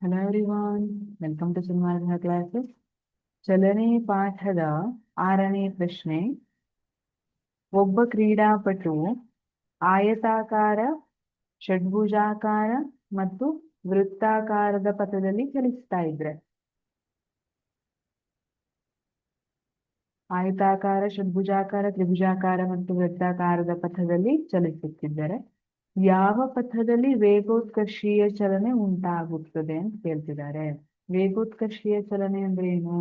Hello everyone, welcome to Sunmarga classes. ಚಲನೆ ಪಾಠದ 6ನೇ ಪ್ರಶ್ನೆ. ಒಬ್ಬ ಕ್ರೀಡಾಪಟು ಆಯತಾಕಾರ, ಷಡ್ಭುಜಾಕಾರ ಮತ್ತು ವೃತ್ತಾಕಾರದ ಪಥದಲ್ಲಿ ಚಲಿಸ್ತಾ ಇದ್ರೆ, ಆಯತಾಕಾರ, ಷಡ್ಭುಜಾಕಾರ, ತ್ರಿಭುಜಾಕಾರ ಮತ್ತು ವೃತ್ತಾಕಾರದ ಪಥದಲ್ಲಿ ಚಲಿಸುತ್ತಿದ್ದರೆ ಯಾವ ಪಥದಲ್ಲಿ ವೇಗೋತ್ಕರ್ಷೀಯ ಚಲನೆ ಉಂಟಾಗುತ್ತದೆ ಅಂತ ಕೇಳ್ತಿದ್ದಾರೆ. ವೇಗೋತ್ಕರ್ಷೀಯ ಚಲನೆ ಅಂದ್ರೆ ಏನು?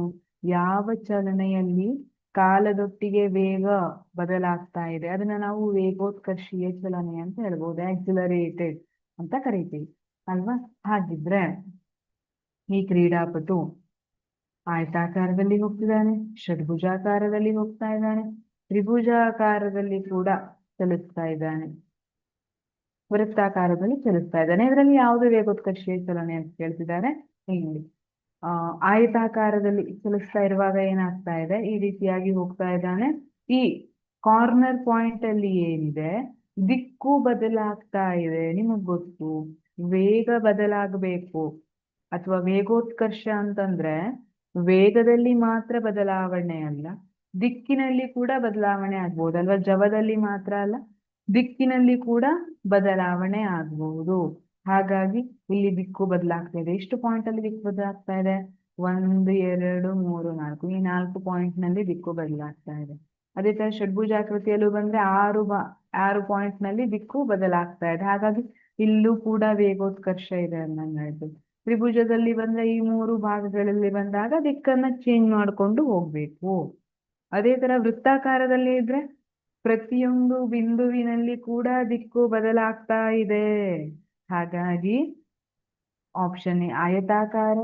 ಯಾವ ಚಲನೆಯಲ್ಲಿ ಕಾಲದೊಟ್ಟಿಗೆ ವೇಗ ಬದಲಾಗ್ತಾ ಇದೆ ಅದನ್ನ ನಾವು ವೇಗೋತ್ಕರ್ಷೀಯ ಚಲನೆ ಅಂತ ಹೇಳ್ಬೋದು. ಆಕ್ಸಿಲರೇಟೆಡ್ ಅಂತ ಕರಿತೀವಿ ಅಲ್ವಾ? ಹಾಗಿದ್ರೆ ಈ ಕ್ರೀಡಾಪಟು ಆಯತಾಕಾರದಲ್ಲಿ ಹೋಗ್ತಿದ್ದಾನೆ, ಷಡ್ಭುಜಾಕಾರದಲ್ಲಿ ಹೋಗ್ತಾ ಇದ್ದಾನೆ, ತ್ರಿಭುಜಾಕಾರದಲ್ಲಿ ಕೂಡ ಚಲಿಸ್ತಾ ಇದ್ದಾನೆ, ವೃತ್ತಾಕಾರದಲ್ಲಿ ಚಲಿಸ್ತಾ ಇದ್ದಾನೆ. ಇದರಲ್ಲಿ ಯಾವುದು ವೇಗೋತ್ಕರ್ಷೀಯ ಚಲನೆ ಅಂತ ಕೇಳ್ತಿದ್ದಾರೆ. ಇಲ್ಲಿ ಆಯತಾಕಾರದಲ್ಲಿ ಚಲಿಸ್ತಾ ಇರುವಾಗ ಏನಾಗ್ತಾ ಇದೆ, ಈ ರೀತಿಯಾಗಿ ಹೋಗ್ತಾ ಇದ್ದಾನೆ. ಈ ಕಾರ್ನರ್ ಪಾಯಿಂಟ್ ಅಲ್ಲಿ ಏನಿದೆ, ದಿಕ್ಕು ಬದಲಾಗ್ತಾ ಇದೆ. ನಿಮಗ್ ಗೊತ್ತು, ವೇಗ ಬದಲಾಗಬೇಕು ಅಥವಾ ವೇಗೋತ್ಕರ್ಷ ಅಂತಂದ್ರೆ ವೇಗದಲ್ಲಿ ಮಾತ್ರ ಬದಲಾವಣೆ ಅಲ್ಲ, ದಿಕ್ಕಿನಲ್ಲಿ ಕೂಡ ಬದಲಾವಣೆ ಆಗ್ಬೋದಲ್ವಾ? ಜವದಲ್ಲಿ ಮಾತ್ರ ಅಲ್ಲ, ದಿಕ್ಕಿನಲ್ಲಿ ಕೂಡ ಬದಲಾವಣೆ ಆಗಬಹುದು. ಹಾಗಾಗಿ ಇಲ್ಲಿ ದಿಕ್ಕು ಬದಲಾಗ್ತಾ ಇದೆ. ಎಷ್ಟು ಪಾಯಿಂಟ್ ಅಲ್ಲಿ ದಿಕ್ಕು ಬದಲಾಗ್ತಾ ಇದೆ? 1, 2, 3, 4. ಈ 4 ಪಾಯಿಂಟ್ ನಲ್ಲಿ ದಿಕ್ಕು ಬದಲಾಗ್ತಾ ಇದೆ. ಅದೇ ತರ ಷಡ್ಭುಜಾಕೃತಿಯಲ್ಲೂ ಬಂದ್ರೆ 6 ಪಾಯಿಂಟ್ ನಲ್ಲಿ ದಿಕ್ಕು ಬದಲಾಗ್ತಾ ಇದೆ. ಹಾಗಾಗಿ ಇಲ್ಲೂ ಕೂಡ ವೇಗೋತ್ಕರ್ಷ ಇದೆ ಅನ್ನಂಗಾಯ್ತು. ತ್ರಿಭುಜದಲ್ಲಿ ಬಂದ್ರೆ ಈ 3 ಭಾಗಗಳಲ್ಲಿ ಬಂದಾಗ ದಿಕ್ಕನ್ನ ಚೇಂಜ್ ಮಾಡ್ಕೊಂಡು ಹೋಗ್ಬೇಕು. ಅದೇ ತರ ವೃತ್ತಾಕಾರದಲ್ಲಿ ಇದ್ರೆ ಪ್ರತಿಯೊಂದು ಬಿಂದುವಿನಲ್ಲಿ ಕೂಡ ದಿಕ್ಕು ಬದಲಾಗ್ತಾ ಇದೆ. ಹಾಗಾಗಿ ಆಪ್ಷನ್ ಎ ಆಯತಾಕಾರ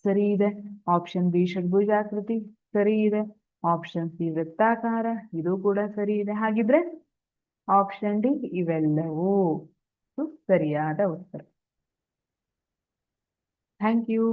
ಸರಿ ಇದೆ, ಆಪ್ಷನ್ ಬಿ ಷಡ್ಭುಜಾಕೃತಿ ಸರಿ ಇದೆ, ಆಪ್ಷನ್ ಸಿ ವೃತ್ತಾಕಾರ ಇದು ಕೂಡ ಸರಿ ಇದೆ. ಹಾಗಿದ್ರೆ ಆಪ್ಷನ್ ಡಿ ಇವೆಲ್ಲವೂ ಸರಿಯಾದ ಉತ್ತರ. Thank you.